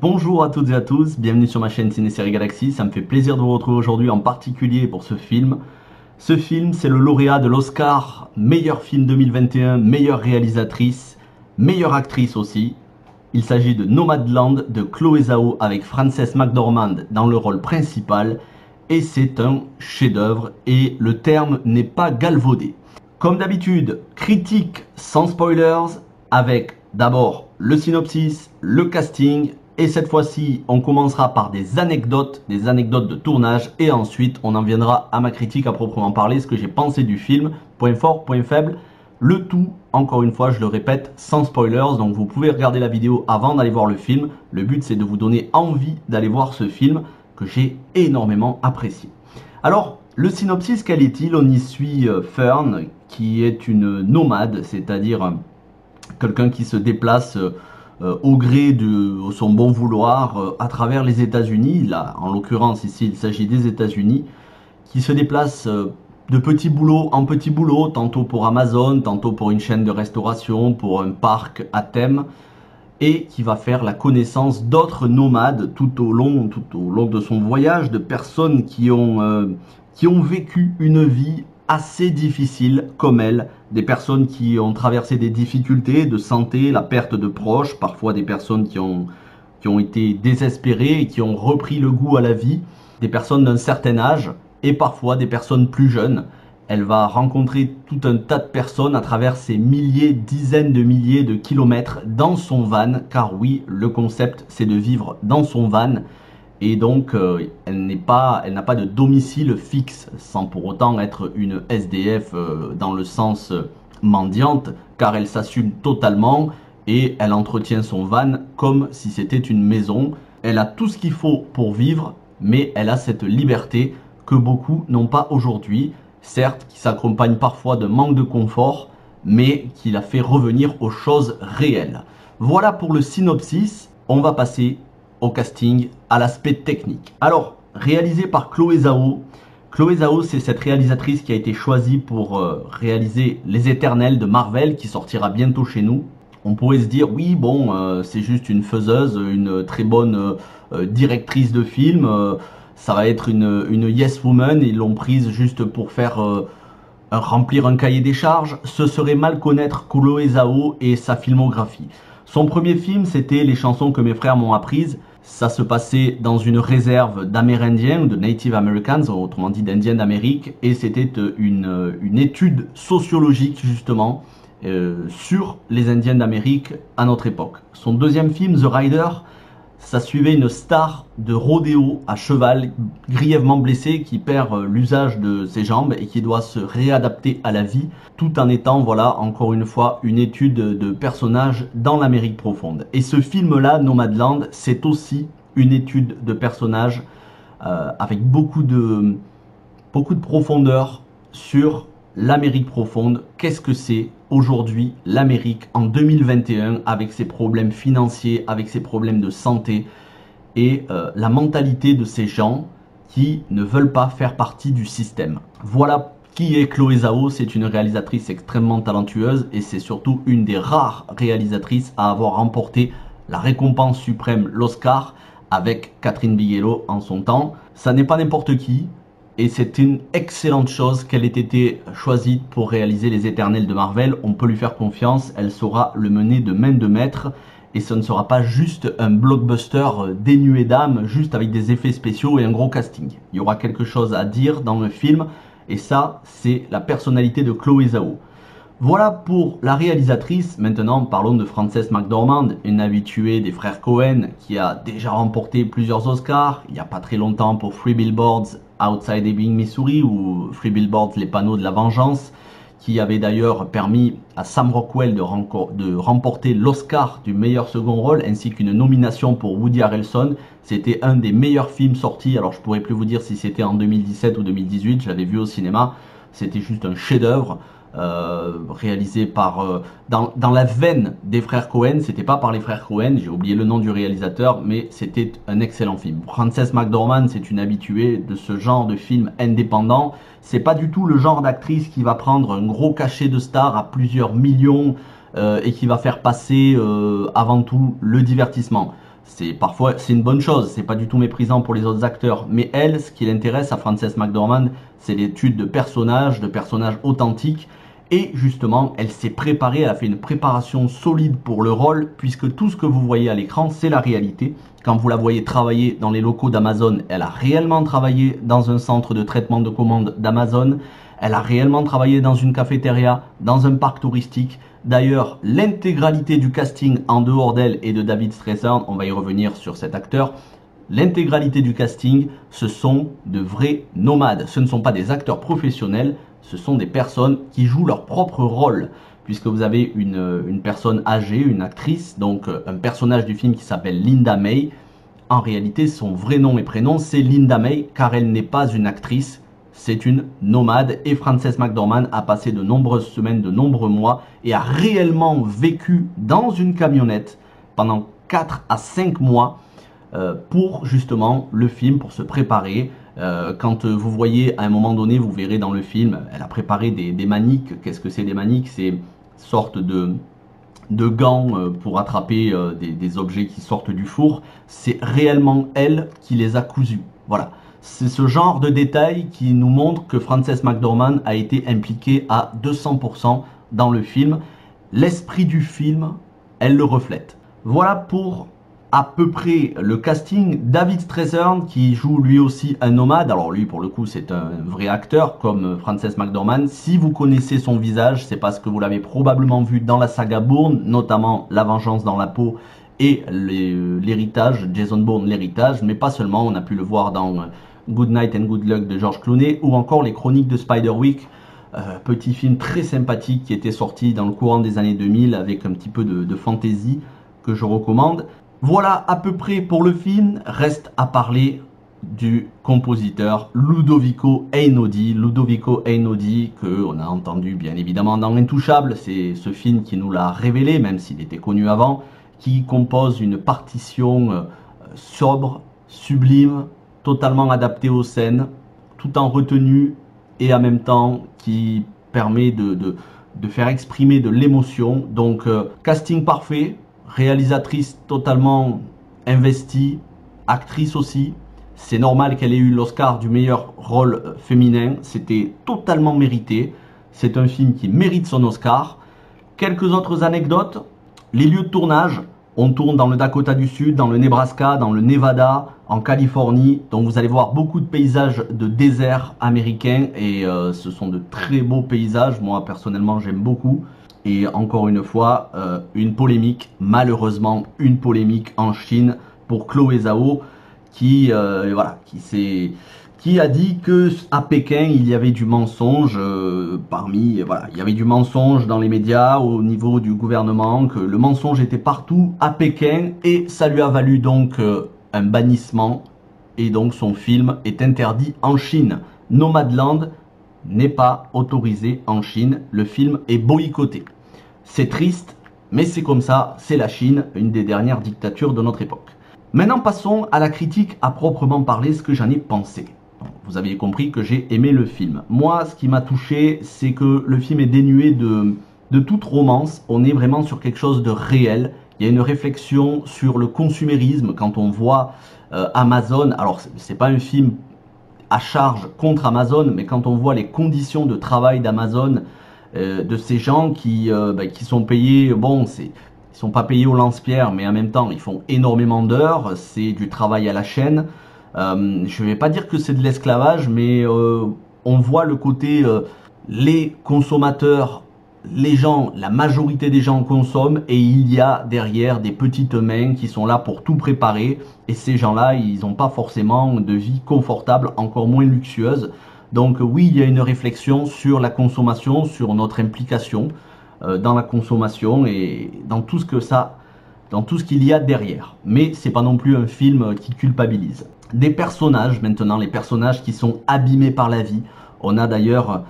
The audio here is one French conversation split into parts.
Bonjour à toutes et à tous, bienvenue sur ma chaîne Ciné-Série Galaxy. Ça me fait plaisir de vous retrouver aujourd'hui en particulier pour ce film. Ce film, c'est le lauréat de l'Oscar, meilleur film 2021, meilleure réalisatrice, meilleure actrice aussi. Il s'agit de Nomadland de Chloé Zhao avec Frances McDormand dans le rôle principal. Et c'est un chef-d'œuvre et le terme n'est pas galvaudé. Comme d'habitude, critique sans spoilers avec d'abord le synopsis, le casting. Et cette fois-ci, on commencera par des anecdotes de tournage et ensuite on en viendra à ma critique à proprement parler, ce que j'ai pensé du film, point fort, point faible, le tout, encore une fois, je le répète, sans spoilers, donc vous pouvez regarder la vidéo avant d'aller voir le film. Le but c'est de vous donner envie d'aller voir ce film que j'ai énormément apprécié. Alors, le synopsis, quel est-il? On y suit Fern, qui est une nomade, c'est-à-dire quelqu'un qui se déplace au gré de son bon vouloir à travers les États-Unis. Là, en l'occurrence ici, il s'agit des États-Unis, qui se déplace de petit boulot en petit boulot, tantôt pour Amazon, tantôt pour une chaîne de restauration, pour un parc à thème, et qui va faire la connaissance d'autres nomades tout au long de son voyage, de personnes qui ont vécu une vie assez difficile comme elle, des personnes qui ont traversé des difficultés de santé, la perte de proches, parfois des personnes qui ont été désespérées et qui ont repris le goût à la vie, des personnes d'un certain âge et parfois des personnes plus jeunes. Elle va rencontrer tout un tas de personnes à travers ces milliers, dizaines de milliers de kilomètres dans son van, car oui, le concept c'est de vivre dans son van. Et donc, elle n'a pas de domicile fixe, sans pour autant être une SDF dans le sens mendiante, car elle s'assume totalement et elle entretient son van comme si c'était une maison. Elle a tout ce qu'il faut pour vivre, mais elle a cette liberté que beaucoup n'ont pas aujourd'hui, certes, qui s'accompagne parfois d'un manque de confort, mais qui la fait revenir aux choses réelles. Voilà pour le synopsis, on va passer au casting, à l'aspect technique. Alors, réalisé par Chloé Zhao. Chloé Zhao, c'est cette réalisatrice qui a été choisie pour réaliser Les Éternels de Marvel, qui sortira bientôt chez nous. On pourrait se dire, oui, bon, c'est juste une faiseuse, une très bonne directrice de film, ça va être une yes woman, ils l'ont prise juste pour faire remplir un cahier des charges. Ce serait mal connaître Chloé Zhao et sa filmographie. Son premier film, c'était Les chansons que mes frères m'ont apprises. Ça se passait dans une réserve d'Amérindiens, de Native Americans, autrement dit d'Indiens d'Amérique, et c'était une étude sociologique justement sur les Indiens d'Amérique à notre époque. Son deuxième film, The Rider, ça suivait une star de rodéo à cheval grièvement blessée qui perd l'usage de ses jambes et qui doit se réadapter à la vie tout en étant, voilà, encore une fois, une étude de personnage dans l'Amérique profonde. Et ce film-là, Nomadland, c'est aussi une étude de personnage avec beaucoup de profondeur sur l'Amérique profonde. Qu'est-ce que c'est aujourd'hui l'Amérique en 2021 avec ses problèmes financiers, avec ses problèmes de santé et la mentalité de ces gens qui ne veulent pas faire partie du système. Voilà qui est Chloé Zhao. C'est une réalisatrice extrêmement talentueuse et c'est surtout une des rares réalisatrices à avoir remporté la récompense suprême, l'Oscar, avec Catherine Bigelow en son temps. Ça n'est pas n'importe qui. Et c'est une excellente chose qu'elle ait été choisie pour réaliser Les Éternels de Marvel. On peut lui faire confiance, elle saura le mener de main de maître. Et ce ne sera pas juste un blockbuster dénué d'âme, juste avec des effets spéciaux et un gros casting. Il y aura quelque chose à dire dans le film, et ça, c'est la personnalité de Chloé Zhao. Voilà pour la réalisatrice. Maintenant, parlons de Frances McDormand, une habituée des frères Coen, qui a déjà remporté plusieurs Oscars, il n'y a pas très longtemps pour Three Billboards Outside Ebbing, Missouri, ou Three Billboards, les panneaux de la vengeance, qui avait d'ailleurs permis à Sam Rockwell de remporter l'Oscar du meilleur second rôle, ainsi qu'une nomination pour Woody Harrelson. C'était un des meilleurs films sortis, alors je pourrais plus vous dire si c'était en 2017 ou 2018, je l'avais vu au cinéma, c'était juste un chef-d'œuvre. Réalisé par dans la veine des frères Coen, c'était pas par les frères Coen, j'ai oublié le nom du réalisateur, mais c'était un excellent film. Frances McDormand, c'est une habituée de ce genre de film indépendant. C'est pas du tout le genre d'actrice qui va prendre un gros cachet de star à plusieurs millions et qui va faire passer avant tout le divertissement. Parfois c'est une bonne chose, c'est pas du tout méprisant pour les autres acteurs, mais elle, ce qui l'intéresse à Frances McDormand, c'est l'étude de personnages authentiques, et justement elle s'est préparée, elle a fait une préparation solide pour le rôle, puisque tout ce que vous voyez à l'écran c'est la réalité. Quand vous la voyez travailler dans les locaux d'Amazon, elle a réellement travaillé dans un centre de traitement de commandes d'Amazon, elle a réellement travaillé dans une cafétéria, dans un parc touristique. D'ailleurs, l'intégralité du casting en dehors d'elle et de David Strathairn, on va y revenir sur cet acteur, l'intégralité du casting, ce sont de vrais nomades. Ce ne sont pas des acteurs professionnels, ce sont des personnes qui jouent leur propre rôle. Puisque vous avez une personne âgée, une actrice, donc un personnage du film qui s'appelle Linda May. En réalité, son vrai nom et prénom, c'est Linda May, car elle n'est pas une actrice, c'est une nomade. Et Frances McDormand a passé de nombreuses semaines, de nombreux mois, et a réellement vécu dans une camionnette pendant 4 à 5 mois pour justement le film, pour se préparer. Quand vous voyez à un moment donné, vous verrez dans le film, elle a préparé des maniques. Qu'est-ce que c'est des maniques? C'est une sorte de gants pour attraper des objets qui sortent du four. C'est réellement elle qui les a cousus. Voilà. C'est ce genre de détails qui nous montre que Frances McDormand a été impliquée à 200% dans le film. L'esprit du film, elle le reflète. Voilà pour à peu près le casting. David Strathairn qui joue lui aussi un nomade. Alors lui pour le coup c'est un vrai acteur comme Frances McDormand. Si vous connaissez son visage, c'est parce que vous l'avez probablement vu dans la saga Bourne, notamment La Vengeance dans la peau et l'héritage, Jason Bourne l'héritage, mais pas seulement. On a pu le voir dans Good Night and Good Luck de George Clooney ou encore Les Chroniques de Spiderwick. Petit film très sympathique qui était sorti dans le courant des années 2000 avec un petit peu de fantaisie que je recommande. Voilà à peu près pour le film. Reste à parler du compositeur Ludovico Einaudi. Ludovico Einaudi que on a entendu bien évidemment dans Intouchable. C'est ce film qui nous l'a révélé, même s'il était connu avant, qui compose une partition sobre, sublime, totalement adaptée aux scènes, tout en retenue et en même temps qui permet de faire exprimer de l'émotion. Donc casting parfait. Réalisatrice totalement investie, actrice aussi. C'est normal qu'elle ait eu l'Oscar du meilleur rôle féminin. C'était totalement mérité. C'est un film qui mérite son Oscar. Quelques autres anecdotes. Les lieux de tournage. On tourne dans le Dakota du Sud, dans le Nebraska, dans le Nevada, en Californie. Donc vous allez voir beaucoup de paysages de désert américain. Et ce sont de très beaux paysages. Moi personnellement j'aime beaucoup. Et encore une fois, une polémique, malheureusement une polémique en Chine pour Chloé Zhao qui a dit que à Pékin il y avait du mensonge il y avait du mensonge dans les médias au niveau du gouvernement, que le mensonge était partout à Pékin et ça lui a valu donc un bannissement et donc son film est interdit en Chine. Nomadland n'est pas autorisé en Chine, le film est boycotté. C'est triste, mais c'est comme ça, c'est la Chine, une des dernières dictatures de notre époque. Maintenant passons à la critique à proprement parler, ce que j'en ai pensé. Vous avez compris que j'ai aimé le film. Moi, ce qui m'a touché, c'est que le film est dénué de toute romance, on est vraiment sur quelque chose de réel. Il y a une réflexion sur le consumérisme quand on voit Amazon, alors c'est pas un film à charge contre Amazon, mais quand on voit les conditions de travail d'Amazon, de ces gens qui sont payés, bon, ils sont pas payés au lance-pierre, mais en même temps, ils font énormément d'heures, c'est du travail à la chaîne. Je vais pas dire que c'est de l'esclavage, mais on voit le côté, les consommateurs, les gens, la majorité des gens consomment et il y a derrière des petites mains qui sont là pour tout préparer et ces gens-là, ils n'ont pas forcément de vie confortable, encore moins luxueuse. Donc oui, il y a une réflexion sur la consommation, sur notre implication dans la consommation et dans tout ce qu'il y a derrière. Mais c'est pas non plus un film qui culpabilise. Des personnages maintenant, les personnages qui sont abîmés par la vie. On a d'ailleurs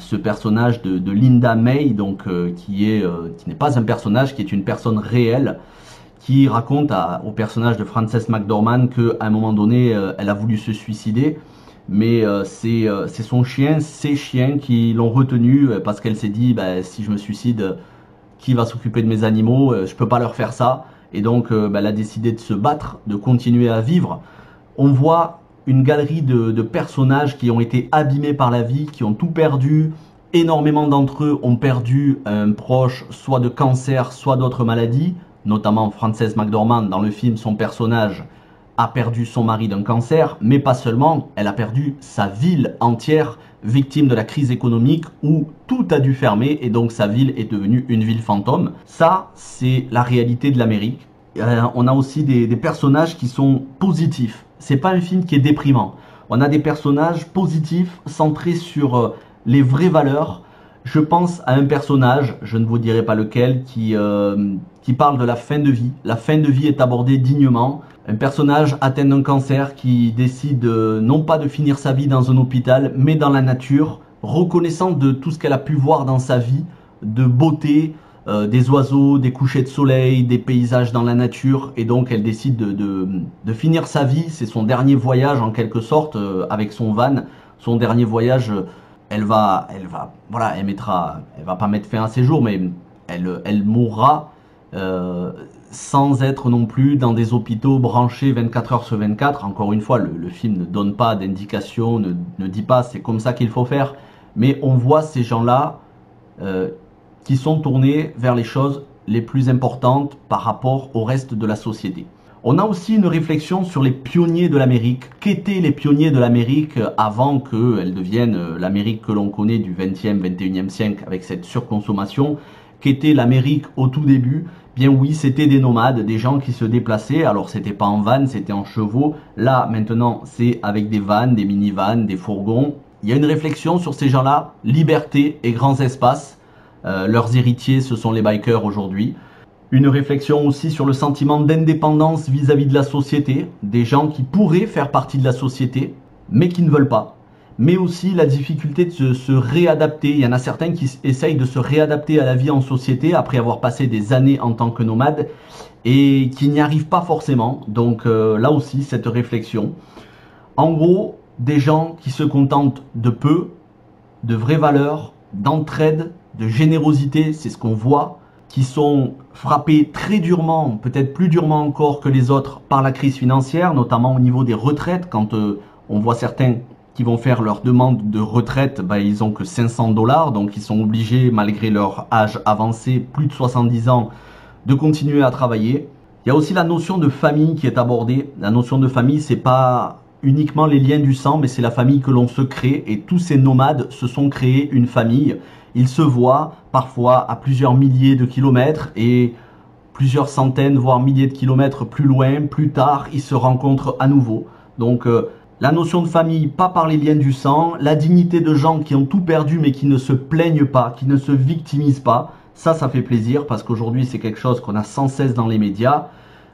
ce personnage de Linda May, donc qui n'est pas un personnage, qui est une personne réelle, qui raconte au personnage de Frances McDormand qu'à un moment donné, elle a voulu se suicider, mais c'est son chien, ses chiens qui l'ont retenue parce qu'elle s'est dit, si je me suicide, qui va s'occuper de mes animaux? Je peux pas leur faire ça. et donc elle a décidé de se battre, de continuer à vivre. On voit une galerie de personnages qui ont été abîmés par la vie, qui ont tout perdu. Énormément d'entre eux ont perdu un proche, soit de cancer, soit d'autres maladies, notamment Frances McDormand dans le film, son personnage a perdu son mari d'un cancer, mais pas seulement, elle a perdu sa ville entière, victime de la crise économique où tout a dû fermer et donc sa ville est devenue une ville fantôme. Ça, c'est la réalité de l'Amérique. On a aussi des personnages qui sont positifs. C'est pas un film qui est déprimant. On a des personnages positifs, centrés sur les vraies valeurs. Je pense à un personnage, je ne vous dirai pas lequel, qui parle de la fin de vie. La fin de vie est abordée dignement. Un personnage atteint d'un cancer qui décide non pas de finir sa vie dans un hôpital, mais dans la nature, reconnaissant de tout ce qu'elle a pu voir dans sa vie, de beauté, des oiseaux, des couchers de soleil, des paysages dans la nature, et donc elle décide de finir sa vie. C'est son dernier voyage en quelque sorte avec son van. Son dernier voyage, elle va pas mettre fin à ses jours, mais elle mourra sans être non plus dans des hôpitaux branchés 24 heures sur 24. Encore une fois, le film ne donne pas d'indication, ne dit pas c'est comme ça qu'il faut faire, mais on voit ces gens-là qui sont tournés vers les choses les plus importantes par rapport au reste de la société. On a aussi une réflexion sur les pionniers de l'Amérique. Qu'étaient les pionniers de l'Amérique avant qu'elle devienne l'Amérique que l'on connaît du 20e, 21e siècle avec cette surconsommation? Qu'était l'Amérique au tout début? Bien oui, c'était des nomades, des gens qui se déplaçaient. Alors c'était pas en van, c'était en chevaux. Là, maintenant, c'est avec des vannes, des minivans, des fourgons. Il y a une réflexion sur ces gens-là. Liberté et grands espaces. Leurs héritiers, ce sont les bikers aujourd'hui. Une réflexion aussi sur le sentiment d'indépendance vis-à-vis de la société. Des gens qui pourraient faire partie de la société, mais qui ne veulent pas. Mais aussi la difficulté de se réadapter. Il y en a certains qui essayent de se réadapter à la vie en société après avoir passé des années en tant que nomade et qui n'y arrivent pas forcément. Donc là aussi, cette réflexion. En gros, des gens qui se contentent de peu, de vraies valeurs, d'entraide, de générosité, c'est ce qu'on voit, qui sont frappés très durement, peut-être plus durement encore que les autres, par la crise financière, notamment au niveau des retraites, quand on voit certains qui vont faire leur demande de retraite, ils ont que 500 $, donc ils sont obligés, malgré leur âge avancé, plus de 70 ans, de continuer à travailler. Il y a aussi la notion de famille qui est abordée. La notion de famille, c'est pas uniquement les liens du sang, mais c'est la famille que l'on se crée, et tous ces nomades se sont créés une famille. Ils se voient parfois à plusieurs milliers de kilomètres et plusieurs centaines, voire milliers de kilomètres plus loin, plus tard, ils se rencontrent à nouveau. Donc la notion de famille, pas par les liens du sang, la dignité de gens qui ont tout perdu mais qui ne se plaignent pas, qui ne se victimisent pas, ça fait plaisir parce qu'aujourd'hui c'est quelque chose qu'on a sans cesse dans les médias.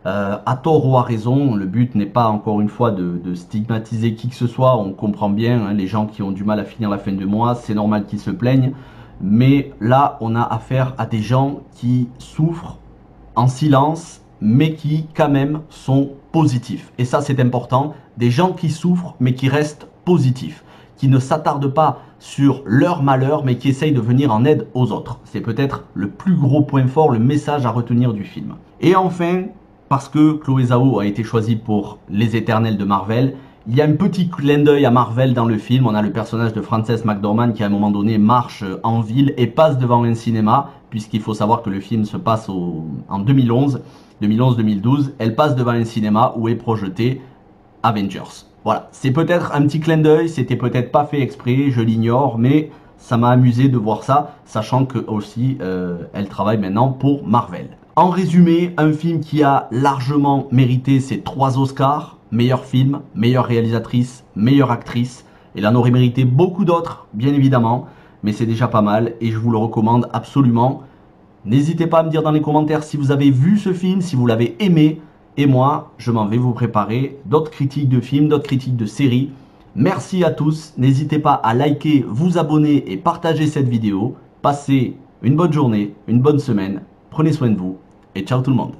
À tort ou à raison, le but n'est pas encore une fois de stigmatiser qui que ce soit, on comprend bien, les gens qui ont du mal à finir la fin du mois, c'est normal qu'ils se plaignent, mais là on a affaire à des gens qui souffrent en silence, mais qui quand même sont positifs. Et ça c'est important, des gens qui souffrent mais qui restent positifs, qui ne s'attardent pas sur leur malheur mais qui essayent de venir en aide aux autres. C'est peut-être le plus gros point fort, le message à retenir du film. Et enfin, parce que Chloé Zhao a été choisie pour Les Éternels de Marvel, il y a un petit clin d'œil à Marvel dans le film. On a le personnage de Frances McDormand qui à un moment donné marche en ville et passe devant un cinéma, puisqu'il faut savoir que le film se passe en 2011-2012. Elle passe devant un cinéma où est projeté Avengers. Voilà, c'est peut-être un petit clin d'œil, c'était peut-être pas fait exprès, je l'ignore, mais ça m'a amusé de voir ça, sachant que aussi elle travaille maintenant pour Marvel. En résumé, un film qui a largement mérité ses 3 Oscars, meilleur film, meilleure réalisatrice, meilleure actrice. Elle en aurait mérité beaucoup d'autres, bien évidemment, mais c'est déjà pas mal et je vous le recommande absolument. N'hésitez pas à me dire dans les commentaires si vous avez vu ce film, si vous l'avez aimé. Et moi, je m'en vais vous préparer d'autres critiques de films, d'autres critiques de séries. Merci à tous, n'hésitez pas à liker, vous abonner et partager cette vidéo. Passez une bonne journée, une bonne semaine, prenez soin de vous et ciao tout le monde.